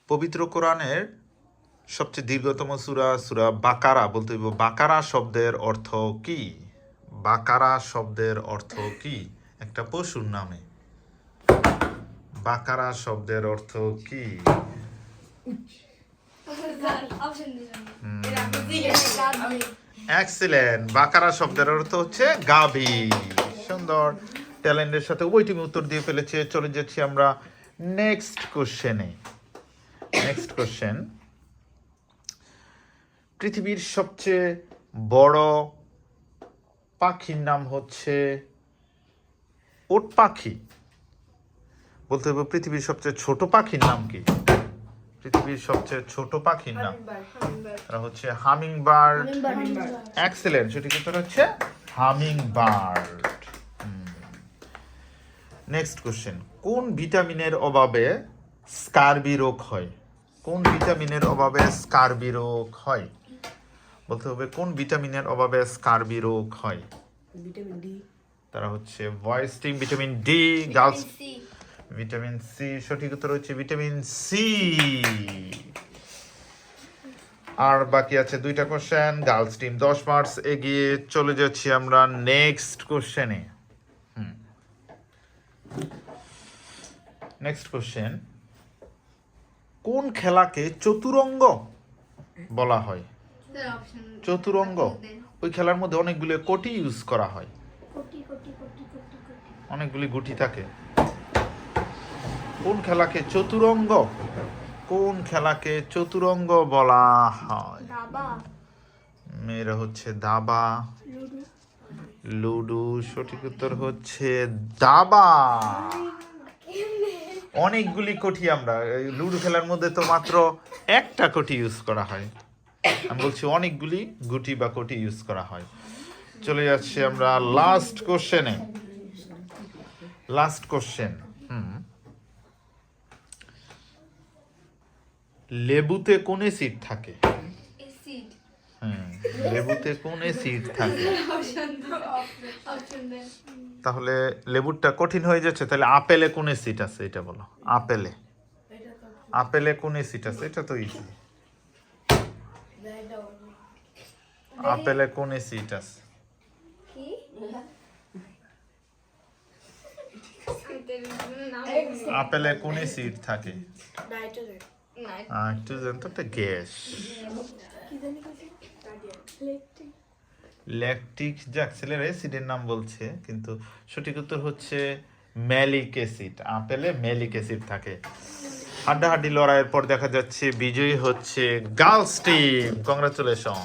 পবিত্র কোরআনের সবচেয়ে দীর্ঘতম সূরা সূরা বাকারা বলতে হইব। বাকারা শব্দের অর্থ কি? বাকারা শব্দের অর্থ কি? একটা পশুর নামে। বাকারা শব্দের অর্থ কি? এক্সিলেন্ট। বাকারা শব্দের অর্থ হচ্ছে গাভী। সুন্দর, ট্যালেন্টের সাথে উভয় টিম উত্তর দিয়ে ফেলেছে। চলে যাচ্ছি আমরা নেক্সট কোশ্চেনে। নেক্সট কোশ্চেন, পৃথিবীর সবচেয়ে বড় পাখির নাম হচ্ছে উট পাখি। বলতে হবে পৃথিবীর সবচেয়ে ছোট পাখির নাম কি? পৃথিবীর সবচেয়ে ছোট পাখির নাম হচ্ছে হামিং বার্ড। এক্সেলেন্ট, সঠিক উত্তর হচ্ছে হামিং বার্ড। নেক্সট কোশ্চেন, কোন ভিটামিনের অভাবে স্কারবি রোগ হয়? কোন ভিটামিনের অভাবে স্কারবি রোগ হয়? বলতে হবে কোন ভিটামিনের অভাবে স্কারবি রোগ হয়? Vitamin D. তারা হচ্ছে boys team vitamin D, girls vitamin C. সঠিক উত্তর হচ্ছে ভিটামিন সি। আর বাকি আছে দুইটা কোশ্চেন। গার্লস টিম 10 মার্কস এগিয়ে। চলে যাচ্ছি আমরা নেক্সট কোশ্চেনে। নেক্সট কোশ্চেন, কোন খেলাকে চতুরঙ্গ বলা হয়? চতুরঙ্গ, ওই খেলার মধ্যে অনেকগুলো কোটি ইউজ করা হয়, অনেকগুলি গুটি থাকে। কোন খেলাকে চতুরঙ্গ, কোন খেলাকে চতুরঙ্গ বলা হয়? মেয়েরা হচ্ছে দাবা, লুডো। সঠিক উত্তর হচ্ছে দাবা। অনেকগুলি কোটি, আমরা লুডো খেলার মধ্যে তো মাত্র একটা কোটি ইউজ করা হয়, আমি বলছি অনেকগুলি গুটি বা কোটি ইউজ করা হয়। চলে যাচ্ছি আমরা লাস্ট কোশ্চেনে। লাস্ট কোশ্চেন, লেবুতে কোন অ্যাসিড থাকে? লেবুতে কোন অ্যাসিড থাকে? তাহলে লেবুটা কঠিন হয়ে যাচ্ছে। তাহলে আপেলে কোন অ্যাসিড আছে এটা বলো। আপেলে, আপেলে কোন অ্যাসিড আছে? এটা তো ইজি। আপেলে কোন অ্যাসিড আছে? আপেলে কোন অ্যাসিড থাকে? নাইট্রোজেন তো একটা গ্যাস। ল্যাকটিক, যাক ছেলেরা অ্যাসিডের নাম বলছে, কিন্তু সঠিক উত্তর হচ্ছে ম্যালিক অ্যাসিড। আপেলে ম্যালিক অ্যাসিড থাকে। হাড্ডাহাড্ডি লড়াইয়ের পর দেখা যাচ্ছে বিজয়ী হচ্ছে গার্লস টিম। কংগ্রাচুলেশন।